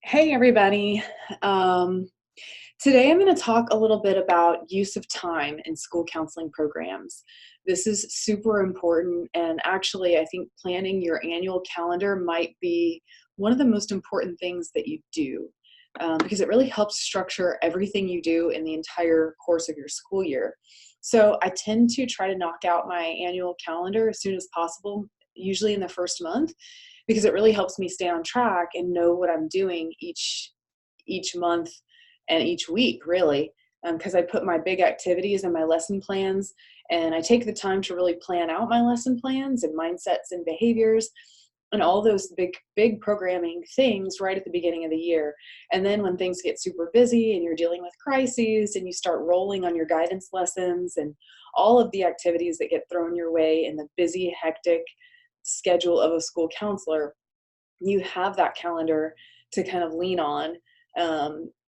Hey everybody. Um, Today I'm going to talk a little bit about use of time in school counseling programs. This is super important, and actually I think planning your annual calendar might be one of the most important things that you do, because it really helps structure everything you do in the entire course of your school year. So I tend to try to knock out my annual calendar as soon as possible, usually in the first month, because it really helps me stay on track and know what I'm doing each month and each week, really, because I put my big activities and my lesson plans, and I take the time to really plan out my lesson plans and mindsets and behaviors and all those big programming things right at the beginning of the year. And then when things get super busy and you're dealing with crises and you start rolling on your guidance lessons and all of the activities that get thrown your way in the busy, hectic schedule of a school counselor, you have that calendar to kind of lean on,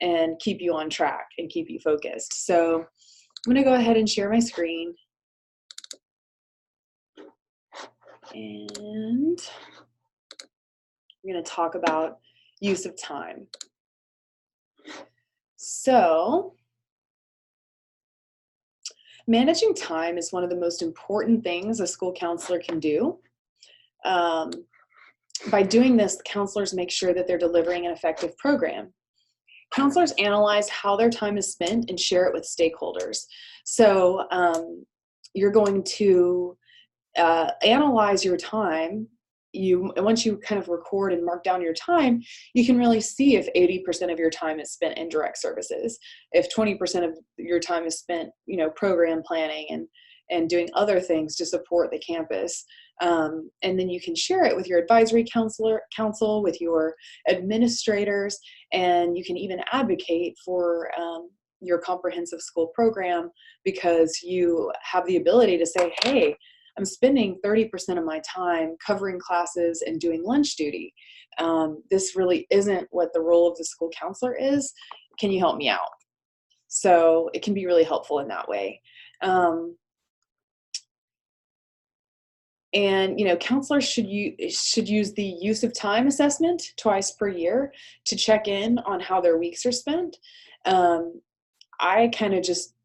and keep you on track and keep you focused. So I'm going to go ahead and share my screen. And we're going to talk about use of time. So managing time is one of the most important things a school counselor can do. By doing this, the counselors make sure that they're delivering an effective program. Counselors analyze how their time is spent and share it with stakeholders. So you're going to analyze your time. Once you kind of record and mark down your time, you can really see if 80% of your time is spent in direct services, if 20% of your time is spent, program planning and doing other things to support the campus. And then you can share it with your advisory council, with your administrators, and you can even advocate for your comprehensive school program, because you have the ability to say, hey, I'm spending 30% of my time covering classes and doing lunch duty. This really isn't what the role of the school counselor is. Can you help me out? So it can be really helpful in that way. And counselors should use the use of time assessment twice per year to check in on how their weeks are spent. I kind of just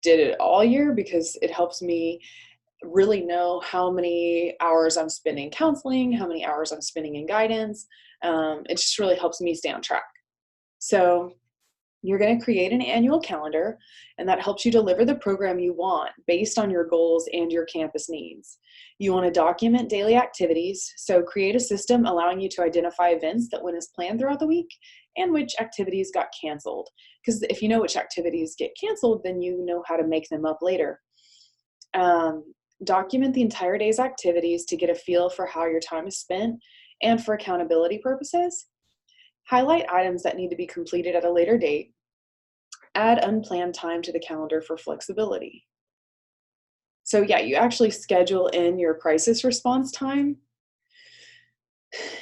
did it all year because it helps me really know how many hours I'm spending counseling, how many hours I'm spending in guidance. It just really helps me stay on track. So you're going to create an annual calendar, and that helps you deliver the program you want based on your goals and your campus needs. You want to document daily activities, so create a system allowing you to identify events that went as planned throughout the week and which activities got canceled. Because if you know which activities get canceled, then you know how to make them up later. Document the entire day's activities to get a feel for how your time is spent and for accountability purposes. Highlight items that need to be completed at a later date. Add unplanned time to the calendar for flexibility. So yeah, you actually schedule in your crisis response time.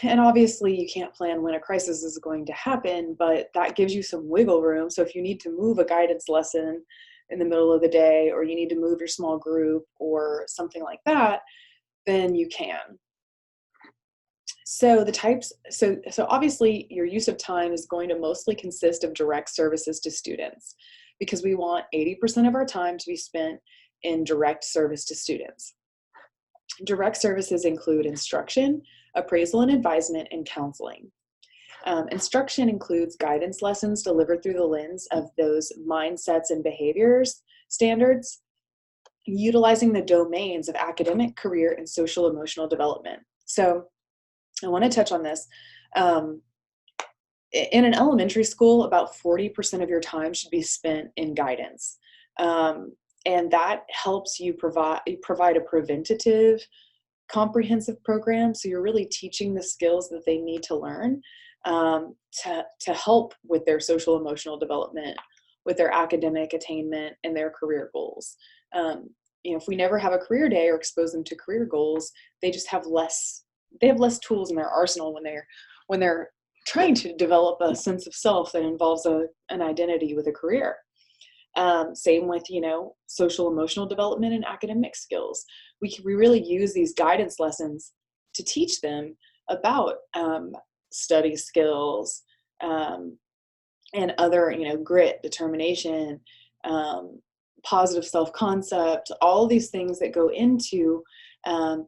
And obviously you can't plan when a crisis is going to happen, but that gives you some wiggle room. So if you need to move a guidance lesson in the middle of the day, or you need to move your small group or something like that, then you can. So so obviously your use of time is going to mostly consist of direct services to students, because we want 80% of our time to be spent in direct service to students. Direct services include instruction, appraisal and advisement, and counseling. Instruction includes guidance lessons delivered through the lens of those mindsets and behaviors standards, utilizing the domains of academic, career, and social emotional development. So I want to touch on this. In an elementary school, about 40% of your time should be spent in guidance. And that helps you provide a preventative, comprehensive program. So you're really teaching the skills that they need to learn to help with their social emotional development, with their academic attainment, and their career goals. If we never have a career day or expose them to career goals, they just have less tools in their arsenal when they're trying to develop a sense of self that involves an identity with a career. Same with, social emotional development and academic skills. We really use these guidance lessons to teach them about study skills, um, and other, grit, determination, positive self-concept, all these things that go into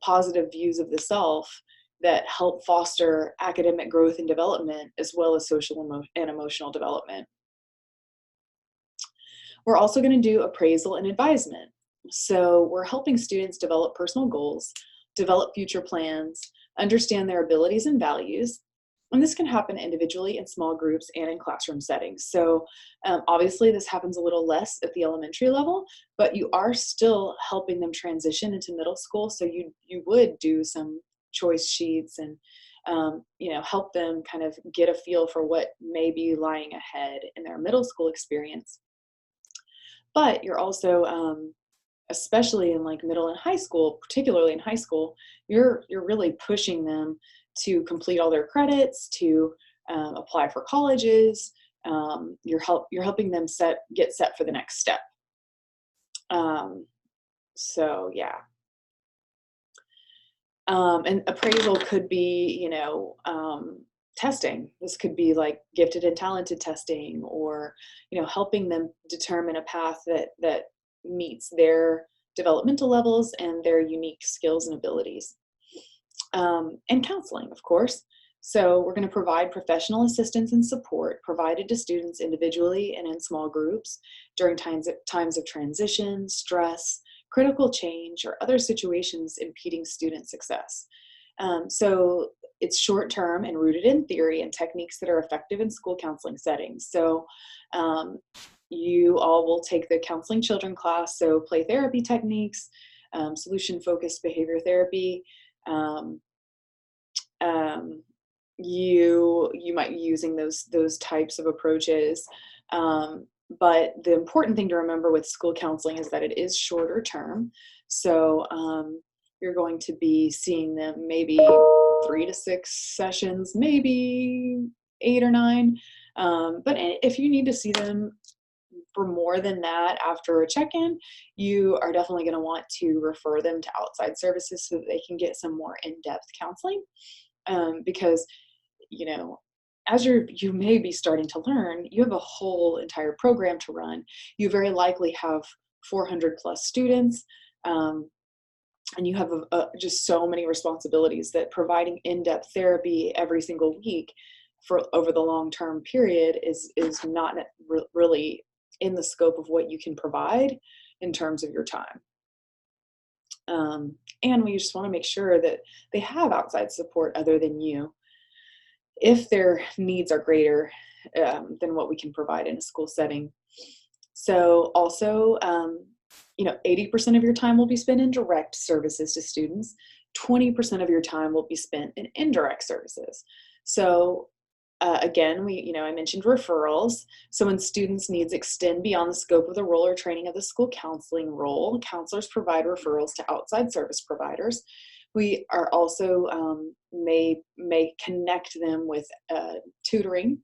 positive views of the self that help foster academic growth and development, as well as social and emotional development. We're also going to do appraisal and advisement. So we're helping students develop personal goals, develop future plans, understand their abilities and values. And this can happen individually, in small groups, and in classroom settings. So obviously this happens a little less at the elementary level, but you are still helping them transition into middle school. So you would do some choice sheets and help them kind of get a feel for what may be lying ahead in their middle school experience. But you're also, especially in like middle and high school, particularly in high school, you're really pushing them to complete all their credits, to apply for colleges. You're helping them get set for the next step. So yeah. And appraisal could be, testing. This could be like gifted and talented testing, or, helping them determine a path that meets their developmental levels and their unique skills and abilities. And counseling, of course. So we're going to provide professional assistance and support provided to students individually and in small groups during times of transition, stress, critical change, or other situations impeding student success. So it's short-term and rooted in theory and techniques that are effective in school counseling settings. So you all will take the Counseling Children class, so play therapy techniques, solution-focused behavior therapy. You might be using those types of approaches. But the important thing to remember with school counseling is that it is shorter term. So you're going to be seeing them maybe 3 to 6 sessions, maybe 8 or 9. But if you need to see them for more than that after a check-in, you are definitely going to want to refer them to outside services so that they can get some more in-depth counseling. Because, as you may be starting to learn, you have a whole entire program to run. You very likely have 400 plus students, and you have just so many responsibilities that providing in-depth therapy every single week for over the long-term period is not really in the scope of what you can provide in terms of your time. And we just want to make sure that they have outside support other than you, if their needs are greater than what we can provide in a school setting. So also, 80% of your time will be spent in direct services to students. 20% of your time will be spent in indirect services. So again, I mentioned referrals. So when students' needs extend beyond the scope of the role or training of the school counseling role, counselors provide referrals to outside service providers. We are also may connect them with tutoring.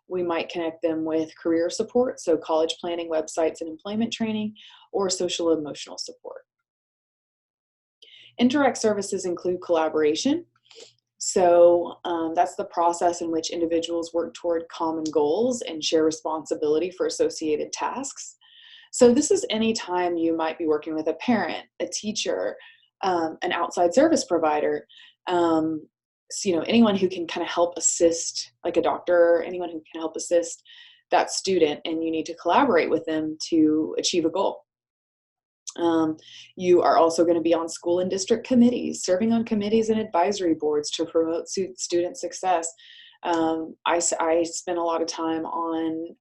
We might connect them with career support, so college planning websites and employment training, or social emotional support. Indirect services include collaboration. So that's the process in which individuals work toward common goals and share responsibility for associated tasks. So this is any time you might be working with a parent, a teacher, an outside service provider, anyone who can kind of help assist, like a doctor, anyone who can help assist that student, and you need to collaborate with them to achieve a goal. You are also going to be on school and district committees, serving on committees and advisory boards to promote student success. I spent a lot of time on,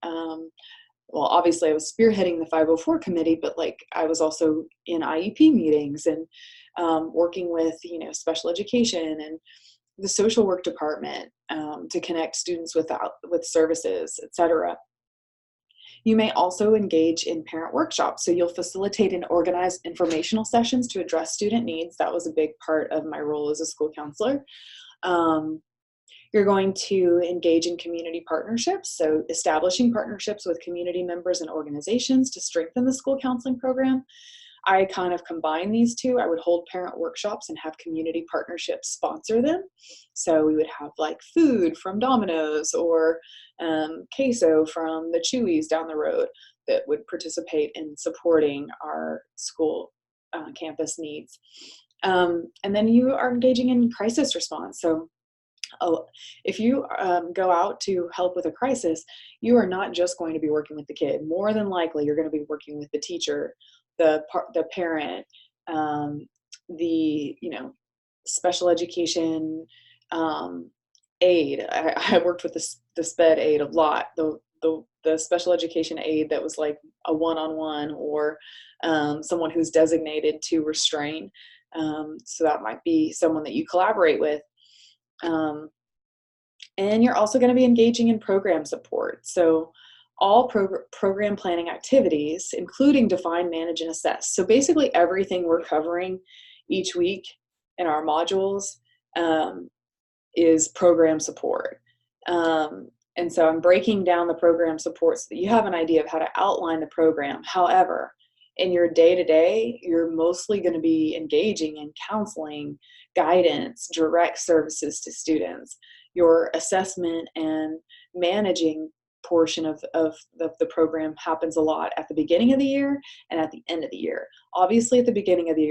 obviously I was spearheading the 504 committee, but I was also in IEP meetings and working with, special education and the social work department to connect students with services, etc. You may also engage in parent workshops. So you'll facilitate and organize informational sessions to address student needs. That was a big part of my role as a school counselor. You're going to engage in community partnerships. So establishing partnerships with community members and organizations to strengthen the school counseling program. I kind of combine these two. I would hold parent workshops and have community partnerships sponsor them. So we would have like food from Domino's or queso from the Chewies down the road that would participate in supporting our school campus needs. And then you are engaging in crisis response. So if you go out to help with a crisis, you are not just going to be working with the kid. More than likely, you're going to be working with the teacher, the parent, the special education aide. I worked with the SPED aide a lot. The special education aide that was like a one-on-one, or someone who's designated to restrain. So that might be someone that you collaborate with. And you're also going to be engaging in program support. So all program planning activities, including define, manage, and assess. So basically everything we're covering each week in our modules is program support. And so I'm breaking down the program support so that you have an idea of how to outline the program. However, in your day-to-day, you're mostly going to be engaging in counseling, guidance, direct services to students. Your assessment and managing portion of the program happens a lot at the beginning of the year and at the end of the year. Obviously, at the beginning of the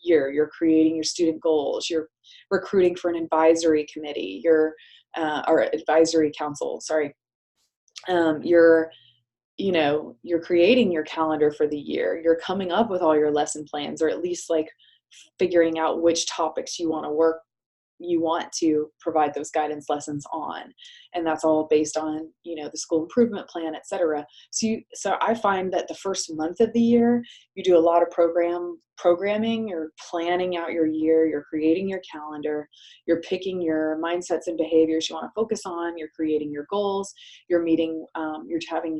year, you're creating your student goals, you're recruiting for an advisory committee, or advisory council, sorry. You're creating your calendar for the year. You're coming up with all your lesson plans, or at least like figuring out which topics you want to provide those guidance lessons on. And that's all based on, the school improvement plan, et cetera. So I find that the first month of the year, you do a lot of programming, you're planning out your year, you're creating your calendar, you're picking your mindsets and behaviors you want to focus on, you're creating your goals, you're meeting, you're having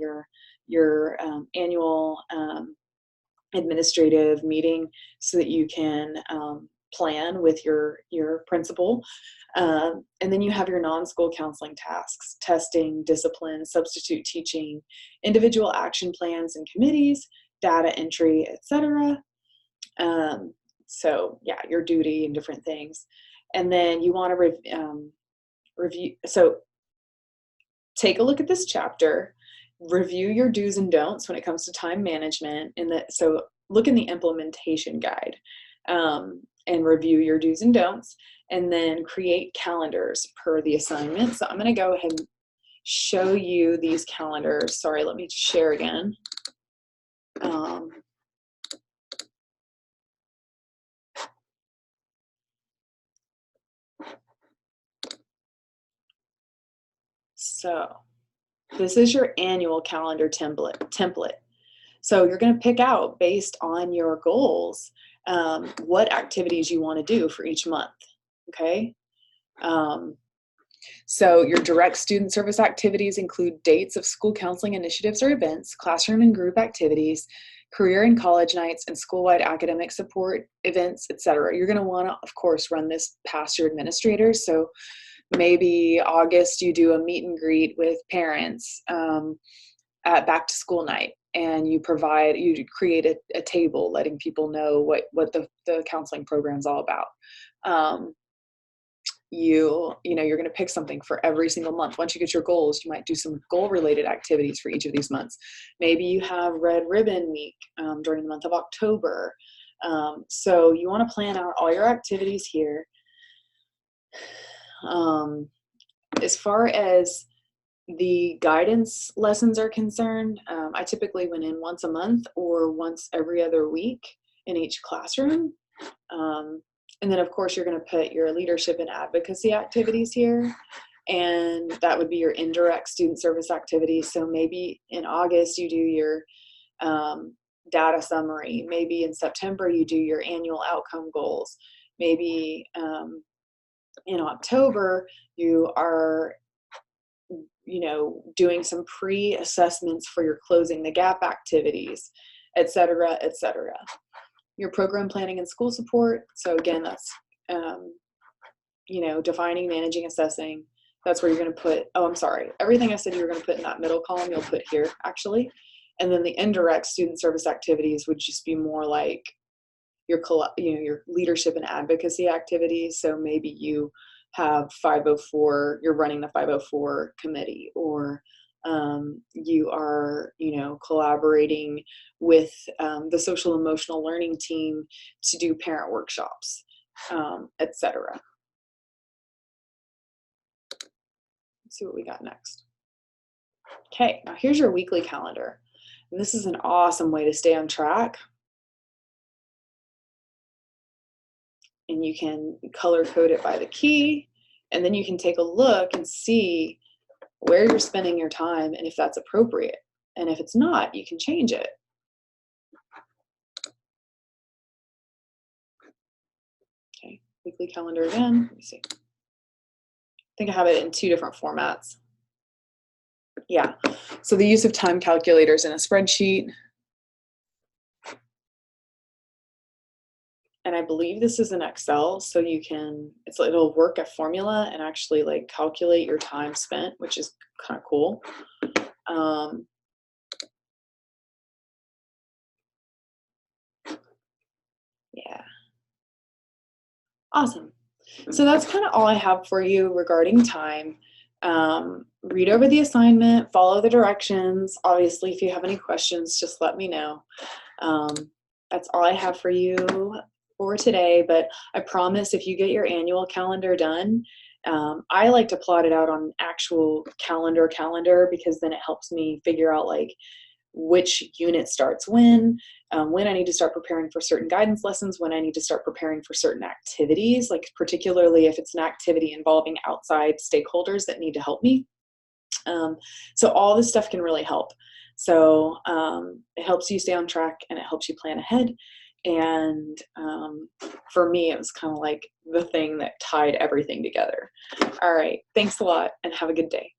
your annual administrative meeting so that you can plan with your principal. And then you have your non-school counseling tasks: testing, discipline, substitute teaching, individual action plans and committees, data entry, etc. So yeah, your duty and different things. And then you want to review. So take a look at this chapter, review your do's and don'ts when it comes to time management. So look in the implementation guide. And review your do's and don'ts, and then create calendars per the assignment. So I'm going to go ahead and show you these calendars. Sorry, let me share again. So this is your annual calendar template. So you're going to pick out, based on your goals, what activities you want to do for each month. Okay. So your direct student service activities include dates of school counseling initiatives or events, classroom and group activities, career and college nights, and school-wide academic support events, etc. You're going to want to, of course, run this past your administrators. So maybe August you do a meet and greet with parents at back to school night, and you create a table letting people know what the counseling program's all about. You're going to pick something for every single month. Once you get your goals, you might do some goal-related activities for each of these months. Maybe you have Red Ribbon Week during the month of October. So you want to plan out all your activities here. As far as the guidance lessons are concerned, I typically went in once a month or once every other week in each classroom. And then, of course, you're going to put your leadership and advocacy activities here, and that would be your indirect student service activities. So maybe in August you do your data summary. Maybe in September you do your annual outcome goals. Maybe in October you are doing some pre-assessments for your closing the gap activities, et cetera, et cetera. Your program planning and school support. So again, that's, defining, managing, assessing. That's where you're going to put, everything I said you were going to put in that middle column, you'll put here actually. And then the indirect student service activities would just be more like your leadership and advocacy activities. So maybe you have 504, you're running the 504 committee, or you are, collaborating with the social emotional learning team to do parent workshops, etc. Let's see what we got next. Okay, now here's your weekly calendar. And this is an awesome way to stay on track. And you can color code it by the key, and then you can take a look and see where you're spending your time and if that's appropriate. And if it's not, you can change it. Okay, weekly calendar again. Let me see. I think I have it in 2 different formats. Yeah, so the use of time calculators in a spreadsheet. And I believe this is in Excel, so you can, it'll work a formula and actually like calculate your time spent, which is kind of cool. Yeah. Awesome. So that's kind of all I have for you regarding time. Read over the assignment, follow the directions. Obviously, if you have any questions, just let me know. That's all I have for you for today, but I promise if you get your annual calendar done, I like to plot it out on actual calendar because then it helps me figure out like which unit starts when I need to start preparing for certain guidance lessons, when I need to start preparing for certain activities, like particularly if it's an activity involving outside stakeholders that need to help me. So all this stuff can really help. So it helps you stay on track and it helps you plan ahead. And for me, it was kind of like the thing that tied everything together. All right, thanks a lot and have a good day.